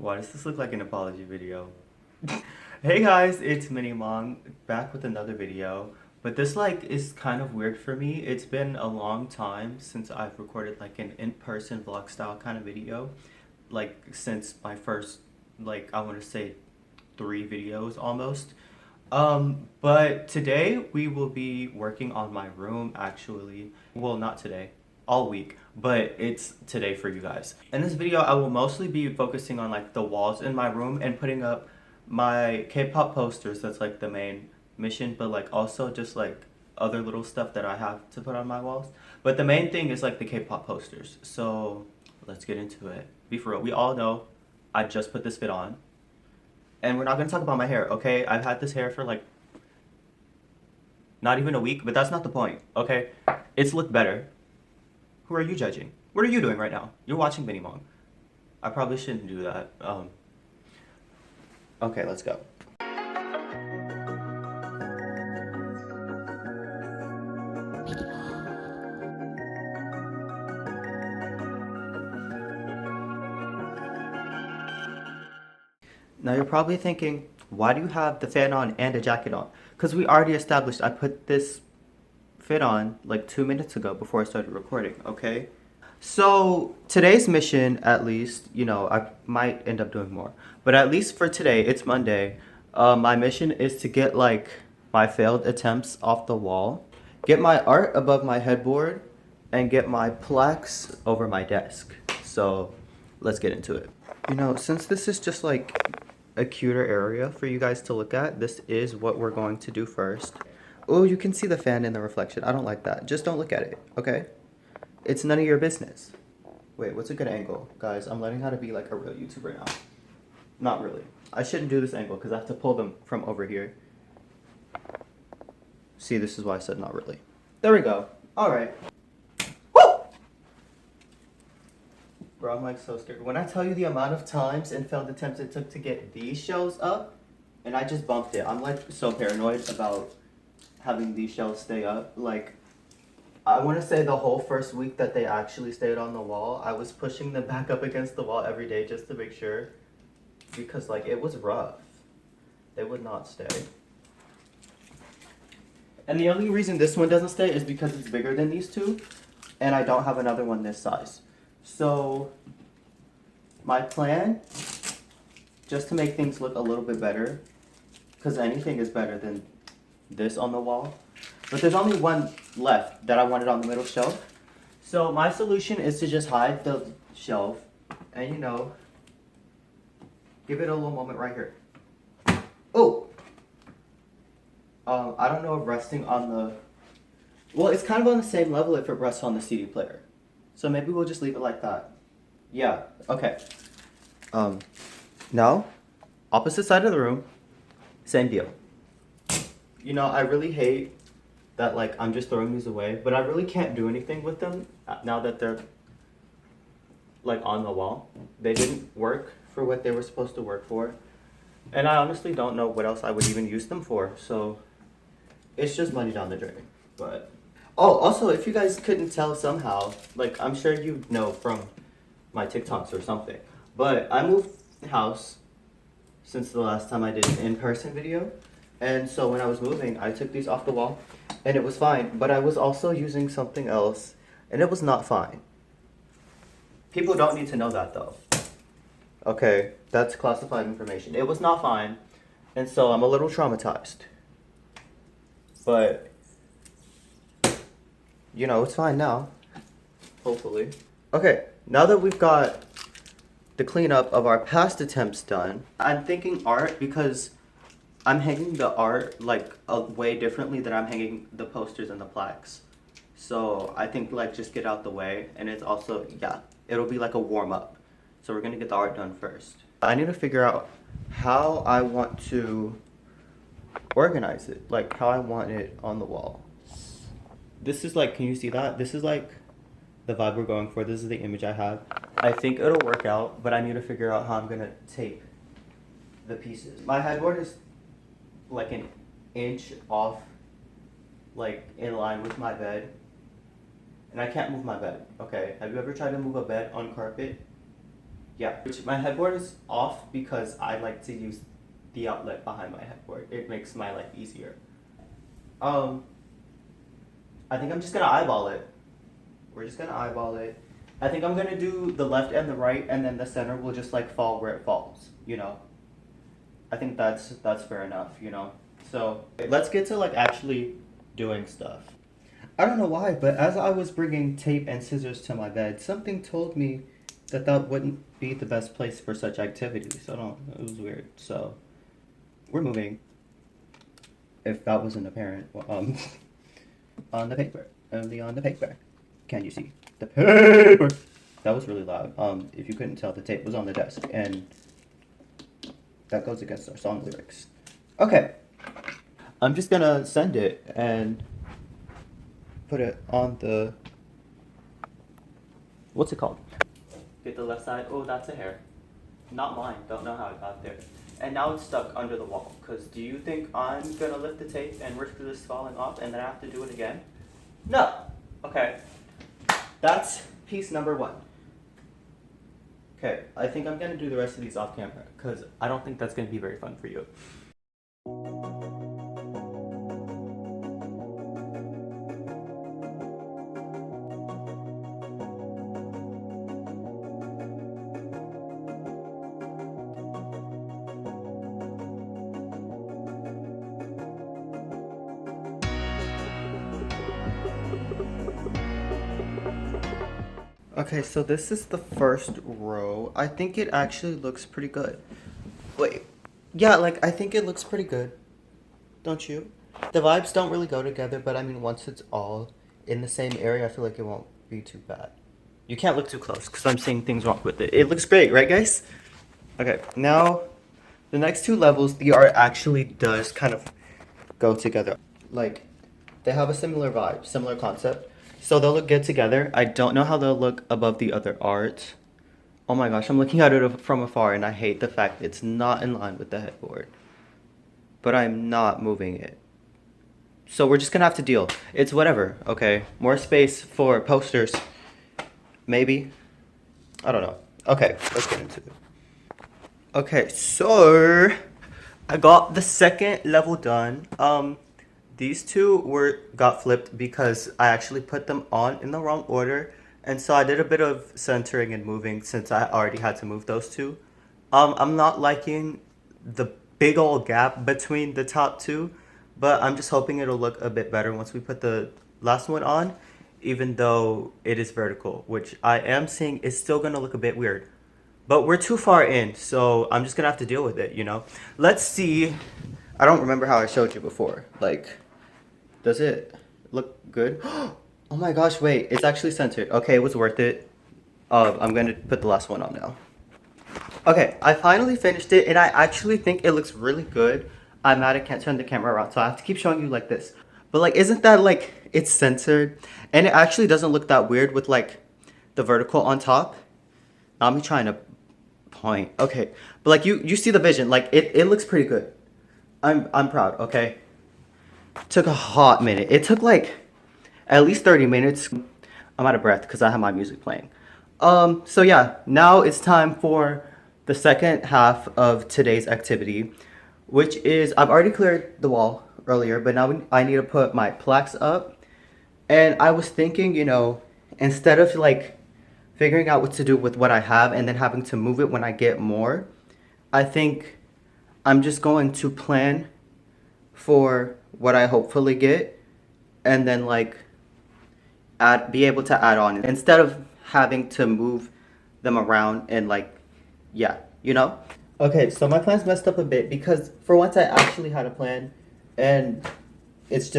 Why does this look like an apology video? Hey guys, it's Minimong back with another video. But this is kind of weird for me. It's been a long time since I've recorded like an in-person vlog style kind of video. Like since my first I want to say 3 videos almost. But today we will be working on my room actually. Well, not today, all week, but it's today for you guys. In this video, I will mostly be focusing on like the walls in my room and putting up my K-pop posters. That's like the main mission, but like also just like other little stuff that I have to put on my walls. But the main thing is like the K-pop posters. So let's get into it. Be for real. We all know I just put this fit on. And we're not gonna talk about my hair, okay? I've had this hair for like not even a week, but that's not the point, okay? It's looked better. Who are you judging? What are you doing right now? You're watching minimong. I probably shouldn't do that. Okay, let's go. Now you're probably thinking, why do you have the fan on and a jacket on? Because we already established I put this fit on like 2 minutes ago before I started recording, okay? So today's mission, at least, I might end up doing more, but at least for today, it's Monday. My mission is to get like my failed attempts off the wall, get my art above my headboard, and get my plaques over my desk. So let's get into it. Since this is just like a cuter area for you guys to look at, this is what we're going to do first. Oh, you can see the fan in the reflection. I don't like that. Just don't look at it, okay? It's none of your business. Wait, what's a good angle? Guys, I'm learning how to be like a real YouTuber now. Not really. I shouldn't do this angle because I have to pull them from over here. See, this is why I said not really. There we go. All right. Woo! Bro, I'm like so scared. When I tell you the amount of times and failed attempts it took to get these shelves up, and I just bumped it. I'm like so paranoid about having these shelves stay up. Like, I want to say the whole first week that they actually stayed on the wall, I was pushing them back up against the wall every day just to make sure. Because, like, it was rough. They would not stay. And the only reason this one doesn't stay is because it's bigger than these two. And I don't have another one this size. So, my plan, just to make things look a little bit better, because anything is better than this on the wall. But there's only one left that I wanted on the middle shelf. So my solution is to just hide the shelf and, give it a little moment right here. Oh! I don't know if resting on the... Well, it's kind of on the same level if it rests on the CD player. So maybe we'll just leave it like that. Yeah, okay. Now, opposite side of the room, same deal. I really hate that like I'm just throwing these away, but I really can't do anything with them now that they're like on the wall. They didn't work for what they were supposed to work for, and I honestly don't know what else I would even use them for, so it's just money down the drain. But oh, also, if you guys couldn't tell somehow, like I'm sure you know from my TikToks or something, but I moved house since the last time I did an in-person video. And so when I was moving, I took these off the wall and it was fine, but I was also using something else and it was not fine. People don't need to know that though. Okay, that's classified information. It was not fine, and so I'm a little traumatized. But, it's fine now, hopefully. Okay, now that we've got the cleanup of our past attempts done, I'm thinking art because I'm hanging the art like way differently than I'm hanging the posters and the plaques. So I think like just get out the way, and it's also, yeah, it'll be like a warm up. So we're gonna get the art done first. I need to figure out how I want to organize it, like how I want it on the wall. This is like, can you see that? This is like the vibe we're going for. This is the image I have. I think it'll work out, but I need to figure out how I'm gonna tape the pieces. My headboard is like an inch off, like in line with my bed, and I can't move my bed. Okay, have you ever tried to move a bed on carpet? Yeah, which my headboard is off because I like to use the outlet behind my headboard. It makes my life easier. Um, I think I'm just gonna eyeball it. We're just gonna eyeball it. I think I'm gonna do the left and the right, and then the center will just like fall where it falls. You know. I think that's fair enough. You know. So let's get to like actually doing stuff. I don't know why, but as I was bringing tape and scissors to my bed, something told me that that wouldn't be the best place for such activities. I don't. It was weird. So we're moving. If that wasn't apparent, well, on the paper, only on the paper. Can you see the paper? That was really loud. If you couldn't tell, the tape was on the desk, and that goes against our song lyrics. Okay, I'm just gonna send it and put it on the. What's it called? Get the left side. Oh, that's a hair. Not mine. Don't know how it got there. And now it's stuck under the wall. Because do you think I'm gonna lift the tape and risk this falling off and then I have to do it again? No. Okay. That's piece number one. Okay, I think I'm gonna do the rest of these off camera because I don't think that's gonna be very fun for you. Okay, so this is the first row. I think it actually looks pretty good. Wait, yeah, like I think it looks pretty good. Don't you? The vibes don't really go together, but I mean, once it's all in the same area, I feel like it won't be too bad. You can't look too close because I'm seeing things wrong with it. It looks great, right, guys? Okay, now the next two levels, the art actually does kind of go together. Like, they have a similar vibe, similar concept. So they'll look good together. I don't know how they'll look above the other art. Oh my gosh, I'm looking at it from afar and I hate the fact it's not in line with the headboard. But I'm not moving it. So we're just gonna have to deal. It's whatever, okay? More space for posters. Maybe. I don't know. Okay, let's get into it. Okay, so I got the second level done. These two got flipped because I actually put them on in the wrong order. And so I did a bit of centering and moving since I already had to move those two. I'm not liking the big old gap between the top two, but I'm just hoping it'll look a bit better once we put the last one on, even though it is vertical, which I am seeing is still gonna look a bit weird. But we're too far in, so I'm just gonna have to deal with it, you know? Let's see. I don't remember how I showed you before. Like, does it look good? Oh my gosh, wait, it's actually centered. Okay, it was worth it. I'm gonna put the last one on now. Okay, I finally finished it and I actually think it looks really good. I'm mad I can't turn the camera around, so I have to keep showing you like this. But like, isn't that like, it's centered? And it actually doesn't look that weird with like the vertical on top. Not me trying to point. Okay, but like you see the vision, like it looks pretty good. I'm proud, okay? Took a hot minute. It took like at least 30 minutes. I'm out of breath because I have my music playing. So yeah, now it's time for the second half of today's activity, which is I've already cleared the wall earlier, but now I need to put my plaques up. And I was thinking, you know, instead of like figuring out what to do with what I have and then having to move it when I get more, I think I'm just going to plan for what I hopefully get and then like be able to add on instead of having to move them around and like, yeah, you know? Okay, so my plan's messed up a bit because for once I actually had a plan and it's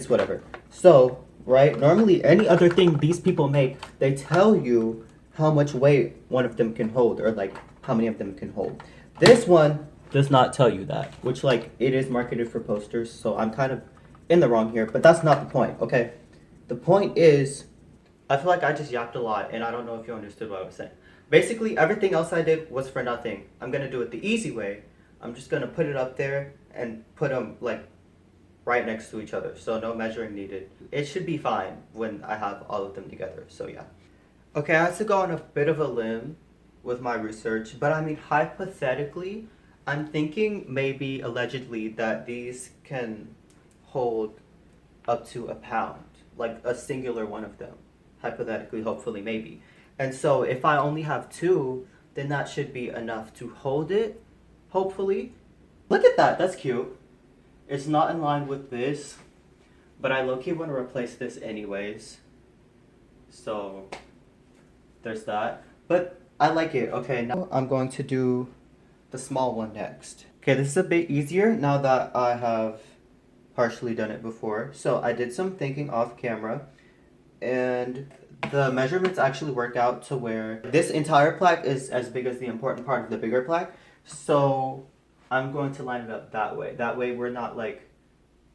whatever. So, right, normally any other thing these people make, they tell you how much weight one of them can hold or like how many of them can hold. This one does not tell you that, which like it is marketed for posters, so I'm kind of in the wrong here, but that's not the point, okay? The point is, I feel like I just yapped a lot and I don't know if you understood what I was saying. Basically, everything else I did was for nothing. I'm gonna do it the easy way. I'm just gonna put it up there and put them like right next to each other, so no measuring needed. It should be fine when I have all of them together, so yeah. Okay, I have to go on a bit of a limb with my research, but I mean, hypothetically, I'm thinking maybe allegedly that these can hold up to a pound, like a singular one of them. Hypothetically, hopefully, maybe. And so if I only have two, then that should be enough to hold it, hopefully. Look at that, that's cute. It's not in line with this, but I low-key want to replace this anyways. So there's that. But I like it. Okay, now I'm going to do the small one next. Okay, this is a bit easier now that I have partially done it before. So I did some thinking off camera, and the measurements actually work out to where this entire plaque is as big as the important part of the bigger plaque. So I'm going to line it up that way. That way we're not like,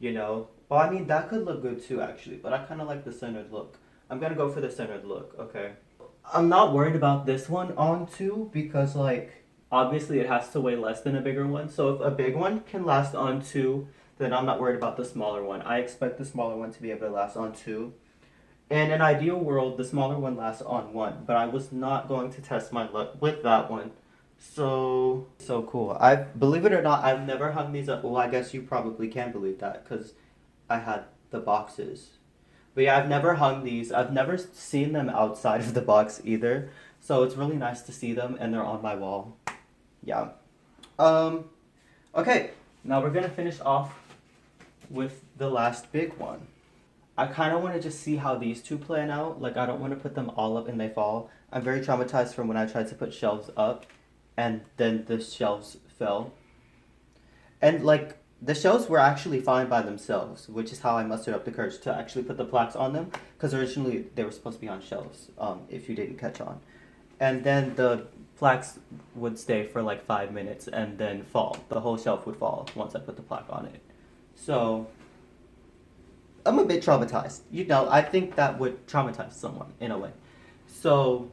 well, I mean, that could look good too, actually, but I kind of like the centered look. I'm gonna go for the centered look, okay? I'm not worried about this one on two because, like, obviously it has to weigh less than a bigger one. So if a big one can last on two, then I'm not worried about the smaller one. I expect the smaller one to be able to last on two. In an ideal world, the smaller one lasts on one, but I was not going to test my luck with that one. So cool. Believe it or not, I've never hung these up. Well, I guess you probably can believe that because I had the boxes. But yeah, I've never hung these. I've never seen them outside of the box either. So it's really nice to see them and they're on my wall. Yeah. Okay. Now we're gonna finish off with the last big one. I kind of want to just see how these two plan out. Like, I don't want to put them all up and they fall. I'm very traumatized from when I tried to put shelves up and then the shelves fell. And like, the shelves were actually fine by themselves, which is how I mustered up the courage to actually put the plaques on them, because originally they were supposed to be on shelves, if you didn't catch on. And then the plaques would stay for like 5 minutes and then fall. The whole shelf would fall once I put the plaque on it. So I'm a bit traumatized. I think that would traumatize someone in a way. So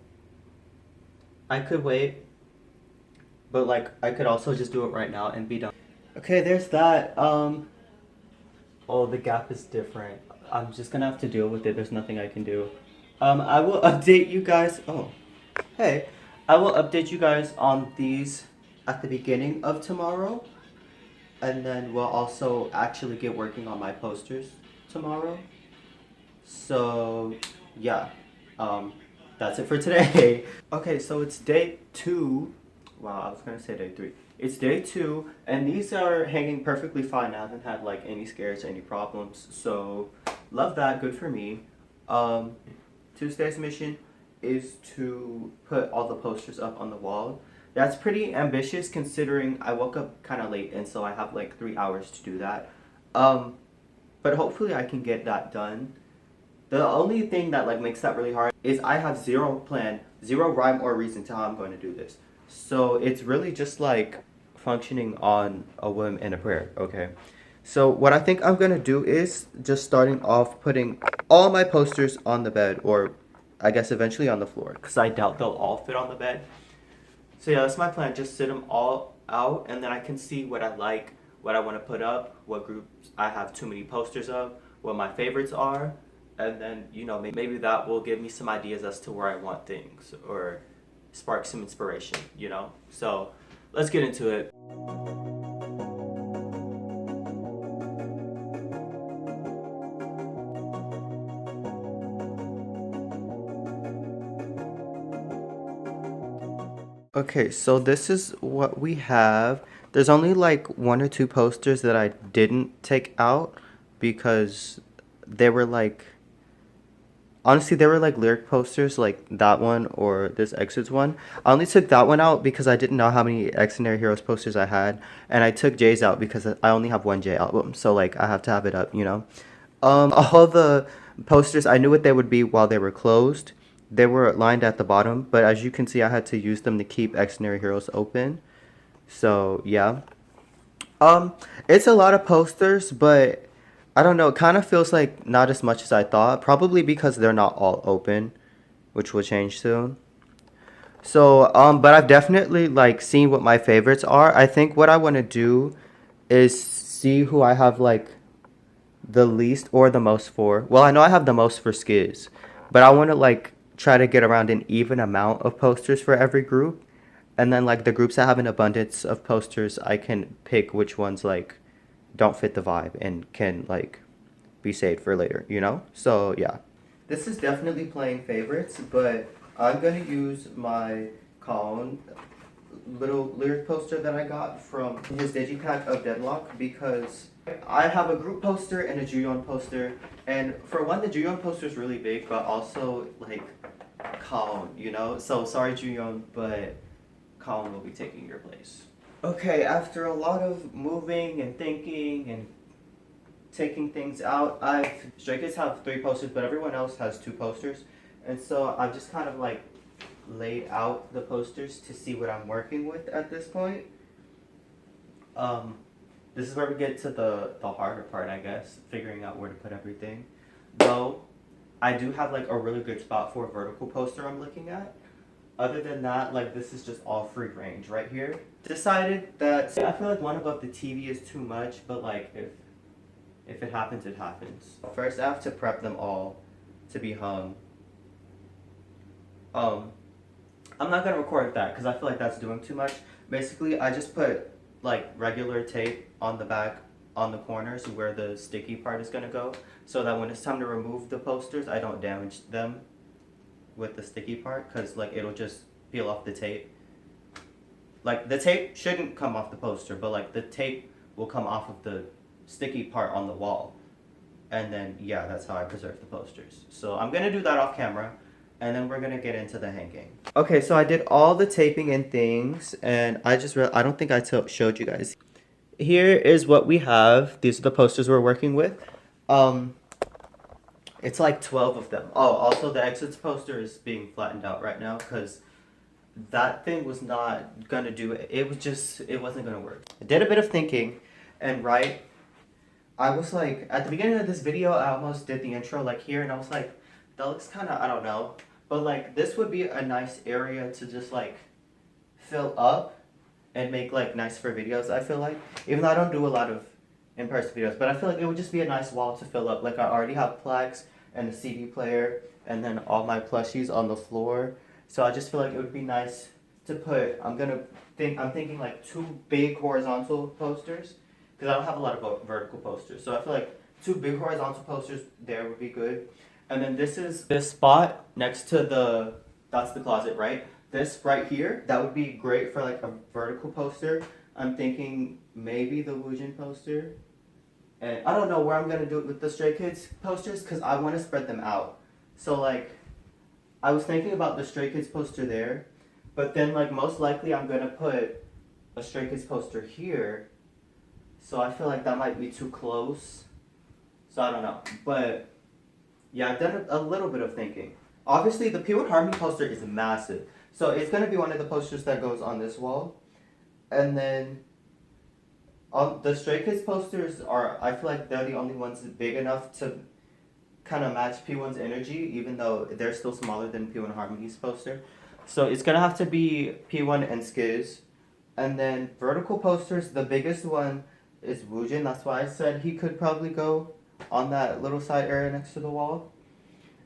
I could wait, but like I could also just do it right now and be done. Okay, there's that. Oh, the gap is different. I'm just gonna have to deal with it. There's nothing I can do. I will update you guys. Oh, hey. I will update you guys on these at the beginning of tomorrow. And then we'll also actually get working on my posters tomorrow. So, yeah. That's it for today. Okay, so it's day 2. Wow, I was gonna say day 3. It's day 2, and these are hanging perfectly fine. I haven't had like any scares, any problems. So, love that. Good for me. Tuesday's mission is to put all the posters up on the wall. That's pretty ambitious considering I woke up kind of late, and so I have like 3 hours to do that. But hopefully I can get that done. The only thing that like makes that really hard is I have zero plan, zero rhyme or reason to how I'm going to do this. So it's really just like functioning on a whim and a prayer, okay? So what I think I'm gonna do is just starting off putting all my posters on the bed, or I guess eventually on the floor, because I doubt they'll all fit on the bed. So yeah, that's my plan. Just sit them all out, and then I can see what I like, what I want to put up, what groups I have too many posters of, what my favorites are, and then, maybe that will give me some ideas as to where I want things, or spark some inspiration. So let's get into it. Okay, so this is what we have. There's only like 1 or 2 posters that I didn't take out because they were like, honestly, they were like lyric posters, like that one or this Exits one. I only took that one out because I didn't know how many Extraordinary Heroes posters I had, and I took Jay's out because I only have one Jay album, so like I have to have it up. All the posters, I knew what they would be while they were closed. They were lined at the bottom, but as you can see, I had to use them to keep Extraordinary Heroes open. So yeah. It's a lot of posters, but I don't know, it kind of feels like not as much as I thought, probably because they're not all open, which will change soon. So, but I've definitely like seen what my favorites are. I think what I want to do is see who I have like the least or the most for. Well, I know I have the most for Skiz, but I want to like try to get around an even amount of posters for every group. And then like the groups that have an abundance of posters, I can pick which ones like don't fit the vibe and can like be saved for later, you know? So yeah. This is definitely playing favorites, but I'm gonna use my Colin little lyric poster that I got from his digipack of Deadlock because I have a group poster and a Juyeon poster, and for one, the Juyeon poster is really big, but also like Colin, you know? So sorry Juyeon, but Colin will be taking your place. Okay, after a lot of moving and thinking and taking things out, Stray Kids have 3 posters, but everyone else has 2 posters. And so I've just kind of like laid out the posters to see what I'm working with at this point. This is where we get to the harder part, I guess, figuring out where to put everything. Though, I do have like a really good spot for a vertical poster I'm looking at. Other than that, like this is just all free range right here. Decided that I feel like one above the TV is too much, but like if it happens, it happens. First, I have to prep them all to be hung. I'm not gonna record that because I feel like that's doing too much. Basically, I just put like regular tape on the back, on the corners where the sticky part is gonna go, so that when it's time to remove the posters, I don't damage them with the sticky part, because like it'll just peel off the tape. Like the tape shouldn't come off the poster, but like the tape will come off of the sticky part on the wall. And then yeah, that's how I preserve the posters. So I'm gonna do that off camera, and then we're gonna get into the hanging. Okay, so I did all the taping and things, and I don't think I showed you guys. Here is what we have. These are the posters we're working with. It's like 12 of them. Oh, also the exits poster is being flattened out right now because that thing was not gonna do it. It wasn't gonna work. I did a bit of thinking, and I was like, at the beginning of this video, I almost did the intro like here, and I was like, that looks kind of, I don't know. But like, this would be a nice area to just like fill up and make like nice for videos, I feel like. Even though I don't do a lot of in-person videos, but I feel like it would just be a nice wall to fill up. Like I already have plaques and a CD player and then all my plushies on the floor. So I just feel like it would be nice to put, I'm thinking like 2 big horizontal posters because I don't have a lot of vertical posters. So I feel like 2 big horizontal posters there would be good. And then this spot next to that's the closet, right? This right here, that would be great for like a vertical poster. I'm thinking maybe the Woojin poster. And I don't know where I'm going to do it with the Stray Kids posters because I want to spread them out. So like, I was thinking about the Stray Kids poster there, but then like most likely I'm going to put a Stray Kids poster here. So I feel like that might be too close. So I don't know. But yeah, I've done a little bit of thinking. Obviously the P1 Harmony poster is massive. So it's going to be one of the posters that goes on this wall. And then the Stray Kids posters I feel like they're the only ones big enough to kind of match P1's energy, even though they're still smaller than P1 Harmony's poster. So it's going to have to be P1 and Skiz. And then vertical posters, the biggest one is Woojin. That's why I said he could probably go on that little side area next to the wall.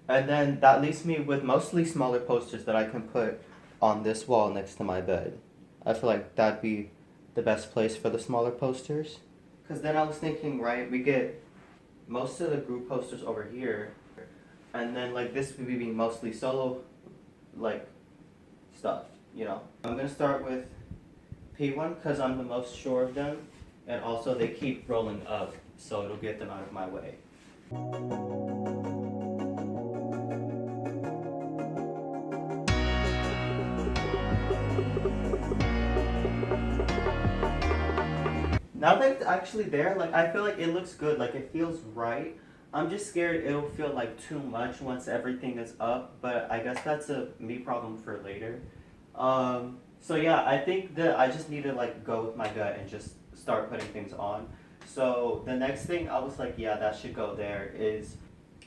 And then that leaves me with mostly smaller posters that I can put on this wall next to my bed. I feel like that'd be the best place for the smaller posters. Because then I was thinking, right, we get most of the group posters over here, and then like this would be mostly solo like stuff, you know. I'm gonna start with P1 because I'm the most sure of them, and also they keep rolling up, so it'll get them out of my way. Now that it's actually there, like I feel like it looks good, like it feels right. I'm just scared it'll feel like too much once everything is up, but I guess that's a me problem for later. So yeah, I think that I just need to like go with my gut and just start putting things on. So the next thing I was like, yeah, that should go there is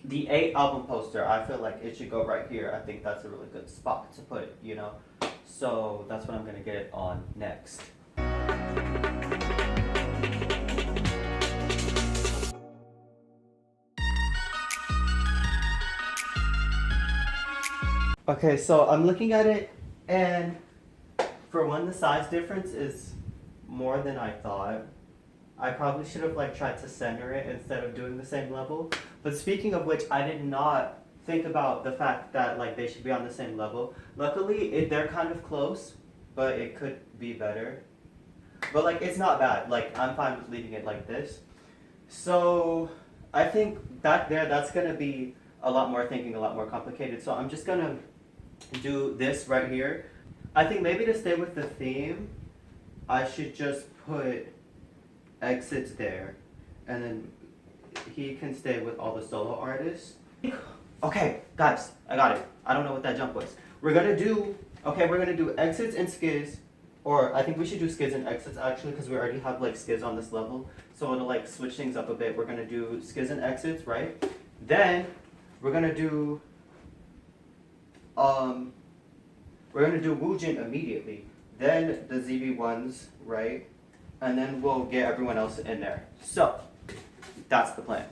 the 8 album poster. I feel like it should go right here. I think that's a really good spot to put it, you know? So that's what I'm gonna get on next. Okay, so I'm looking at it, and For one, the size difference is more than I thought. I probably should have like tried to center it instead of doing the same level. But speaking of which, I did not think about the fact that like they should be on the same level. Luckily, they're kind of close, but it could be better. But like it's not bad. Like I'm fine with leaving it like this. So I think that's gonna be a lot more thinking, a lot more complicated. So I'm just gonna do this right here. I think maybe to stay with the theme, I should just put exits there, and then he can stay with all the solo artists. Okay, guys, I got it. I don't know what that jump was. We're gonna do exits and skids, or I think we should do skids and exits actually, because we already have like skids on this level. So to like switch things up a bit, we're gonna do skids and exits, right? Then we're gonna do Woojin immediately. Then the ZB ones, right? And then we'll get everyone else in there. So that's the plan.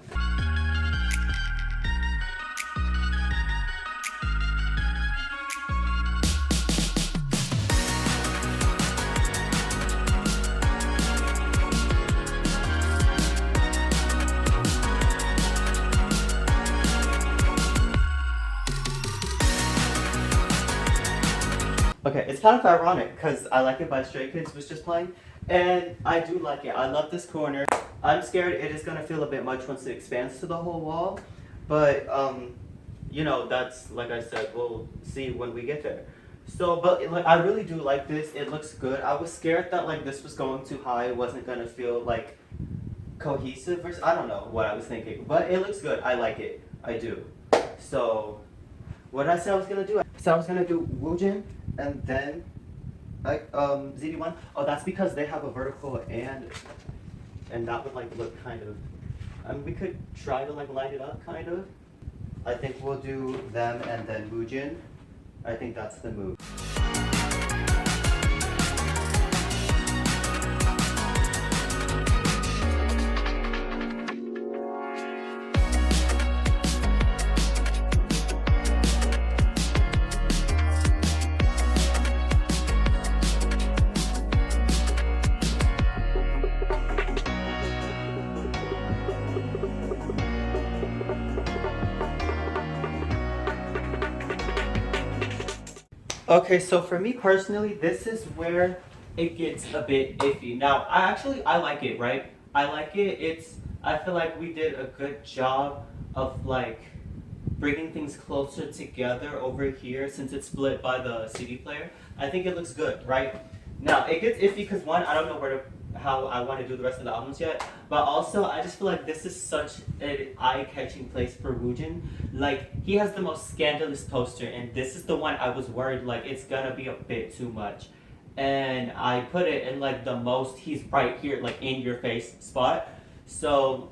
Okay, it's kind of ironic because I Like It by Stray Kids was just playing, and I do like it. I love this corner. I'm scared it is going to feel a bit much once it expands to the whole wall, but you know, that's, like I said, we'll see when we get there. So, but like, I really do like this. It looks good. I was scared that like this was going too high. It wasn't going to feel like cohesive, or I don't know what I was thinking, but it looks good. I like it. I do. So, what did I say I was going to do? I said I was going to do Woojin, and then like ZD1. Oh, that's because they have a vertical, and that would like look kind of, I mean, we could try to like line it up kind of. I think we'll do them and then Woojin. I think that's the move. Okay, so for me personally, this is where it gets a bit iffy. Now, I like it, right? I like it. I feel like we did a good job of like bringing things closer together over here since it's split by the CD player. I think it looks good, right? Now, it gets iffy because one, I don't know how I want to do the rest of the albums yet, but also I just feel like this is such an eye-catching place for Woojin. Like, he has the most scandalous poster, and this is the one I was worried like it's gonna be a bit too much, and I put it in like the most he's right here, like in your face spot. So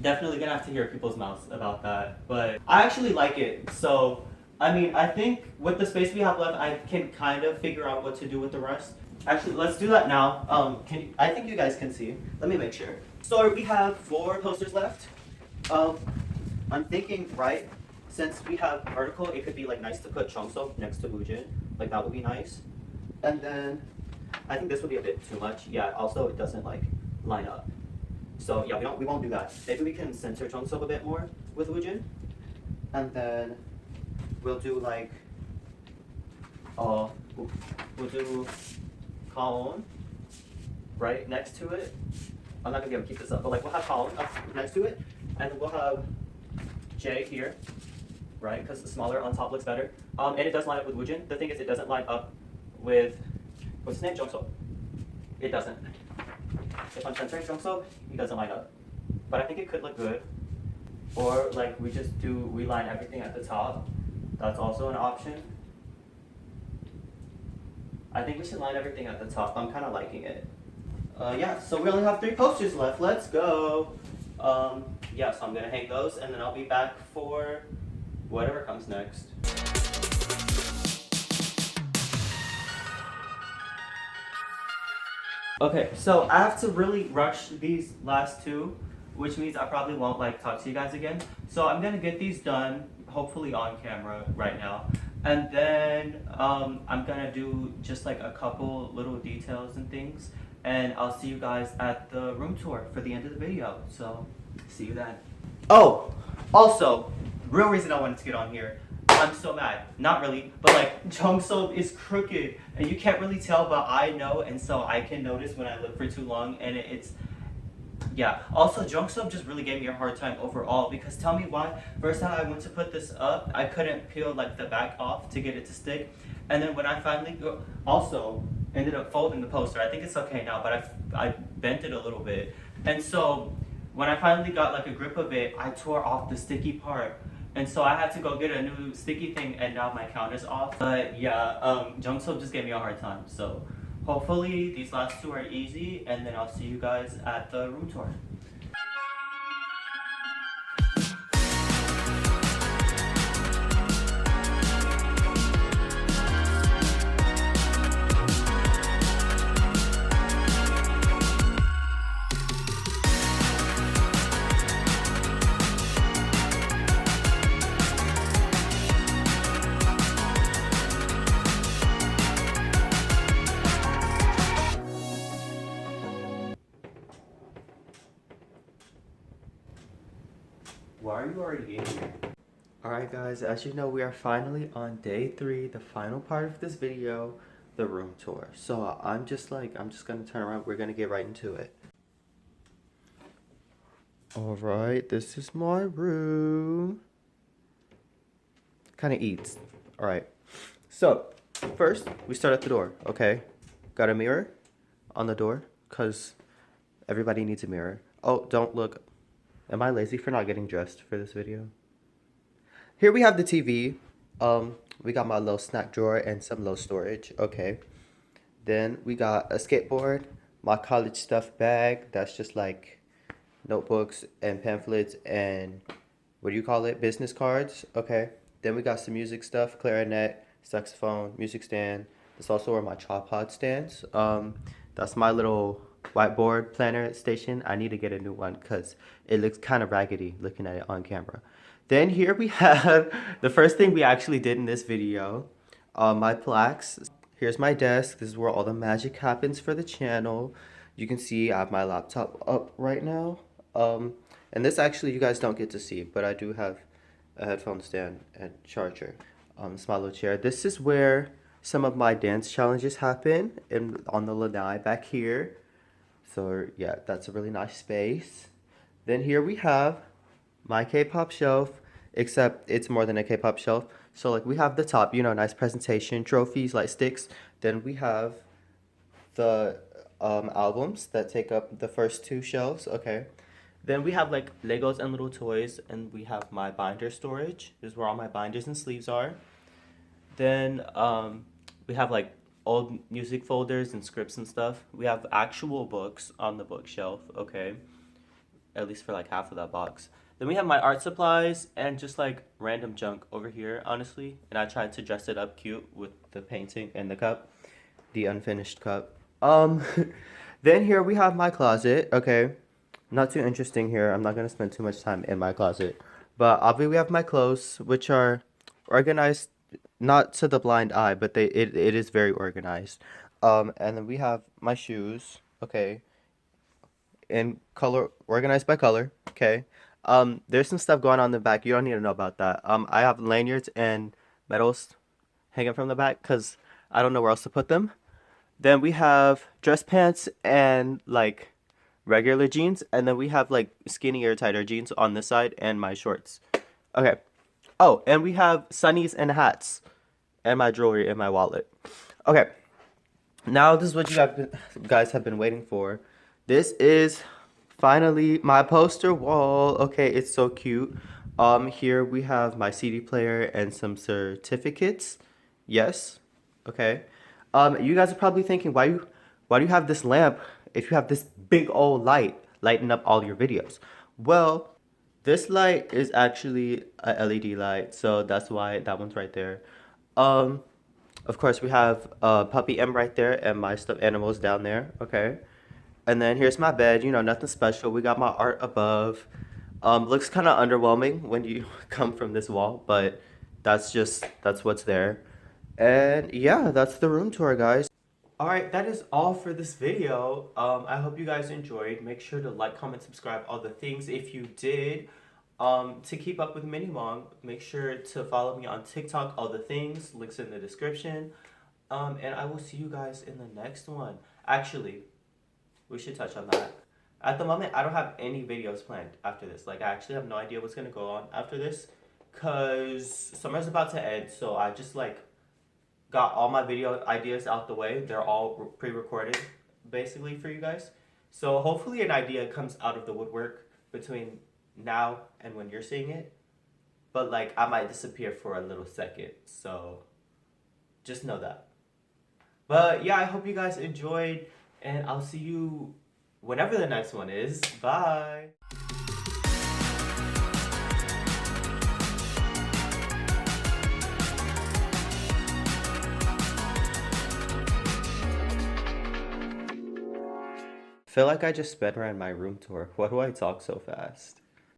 definitely gonna have to hear people's mouths about that, but I actually like it. So I mean, I think with the space we have left, I can kind of figure out what to do with the rest. Actually, let's do that now. I think you guys can see. Let me make sure. So we have 4 posters left. I'm thinking, right, since we have vertical, it could be like nice to put Chongso next to Woojin. Like that would be nice. And then I think this would be a bit too much. Yeah, also it doesn't like line up. So yeah, we won't do that. Maybe we can center Chongso a bit more with Woojin. And then we'll do like we'll do Kaon right next to it. I'm not gonna be able to keep this up, but like we'll have Kaon up next to it, and then we'll have J here, right? Because the smaller on top looks better. And it does line up with Woojin. The thing is, it doesn't line up with what's his name, Jongso. It doesn't. If I'm centering Jongso, he doesn't line up. But I think it could look good. Or like we line everything at the top. That's also an option. I think we should line everything at the top. I'm kind of liking it. Yeah, so we only have 3 posters left. Let's go. Yeah, so I'm going to hang those, and then I'll be back for whatever comes next. Okay, so I have to really rush these last 2, which means I probably won't like talk to you guys again. So I'm going to get these done, hopefully on camera right now. And then I'm gonna do just like a couple little details and things, and I'll see you guys at the room tour for the end of the video. So see you then. Oh, also, real reason I wanted to get on here. I'm so mad. Not really, but like Jungsook is crooked, and you can't really tell, but I know, and so I can notice when I look for too long, and it's yeah. Also, Jungsook just really gave me a hard time overall because tell me why. First time I went to put this up, I couldn't peel like the back off to get it to stick, and then when I finally also ended up folding the poster. I think it's okay now, but I bent it a little bit, and so when I finally got like a grip of it, I tore off the sticky part. And so I had to go get a new sticky thing, and now my count is off. But yeah, Jungsook just gave me a hard time. So hopefully these last two are easy, and then I'll see you guys at the room tour. Why are you already in here? Alright guys, as you know, we are finally on day 3, the final part of this video, the room tour. So I'm just gonna turn around, we're gonna get right into it. Alright, this is my room. Kinda eats. Alright. So, first, we start at the door, okay? Got a mirror on the door, because everybody needs a mirror. Oh, don't look. Am I lazy for not getting dressed for this video? Here we have the TV. We got my little snack drawer and some low storage. Okay. Then we got a skateboard, my college stuff bag. That's just like notebooks and pamphlets and what do you call it? Business cards. Okay. Then we got some music stuff, clarinet, saxophone, music stand. That's also where my tripod stands. That's my little whiteboard planner station. I need to get a new one because it looks kind of raggedy looking at it on camera. Then here we have the first thing we actually did in this video, my plaques. Here's my desk. This is where all the magic happens for the channel. You can see I have my laptop up right now. And this actually you guys don't get to see, but I do have a headphone stand and charger. It's my little chair. This is where some of my dance challenges happen on the lanai back here. So yeah, that's a really nice space. Then here we have my K-pop shelf, except it's more than a K-pop shelf. So like we have the top, you know, nice presentation, trophies, light sticks. Then we have the albums that take up the first 2 shelves. Okay. Then we have like Legos and little toys, and we have my binder storage. This is where all my binders and sleeves are. Then we have like old music folders and scripts and stuff. We have actual books on the bookshelf, okay? At least for like half of that box. Then we have my art supplies and just like random junk over here, honestly. And I tried to dress it up cute with the painting and the cup, the unfinished cup. Then here we have my closet, okay? Not too interesting here. I'm not gonna spend too much time in my closet. But obviously we have my clothes, which are organized not to the blind eye, but it is very organized. And then we have my shoes, okay, in color, organized by color, okay. There's some stuff going on in the back. You don't need to know about that. I have lanyards and medals hanging from the back because I don't know where else to put them. Then we have dress pants and like regular jeans, and then we have like skinnier, tighter jeans on this side and my shorts. Okay. Oh, and we have sunnies and hats and my jewelry in my wallet. Okay. Now this is what guys have been waiting for. This is finally my poster wall. Okay, it's so cute. Here we have my CD player and some certificates. Yes. Okay. You guys are probably thinking, why do you have this lamp if you have this big old light lighting up all your videos? Well, this light is actually a LED light, so that's why that one's right there. Of course, we have Puppy M right there and my stuffed animals down there, okay? And then here's my bed, you know, nothing special. We got my art above. Looks kind of underwhelming when you come from this wall, but That's what's there. And yeah, that's the room tour, guys. All right, that is all for this video. I hope you guys enjoyed. Make sure to like, comment, subscribe, all the things if you did. To keep up with Minimong, make sure to follow me on TikTok, all the things, links in the description. And I will see you guys in the next one. Actually, we should touch on that. At the moment, I don't have any videos planned after this. Like, I actually have no idea what's gonna go on after this, cause summer's about to end. So I just like got all my video ideas out the way. They're all pre-recorded, basically for you guys. So hopefully, an idea comes out of the woodwork between now and when you're seeing it. But like, I might disappear for a little second. So just know that. But yeah, I hope you guys enjoyed, and I'll see you whenever the next one is. Bye. Feel like I just sped around my room tour. Why do I talk so fast?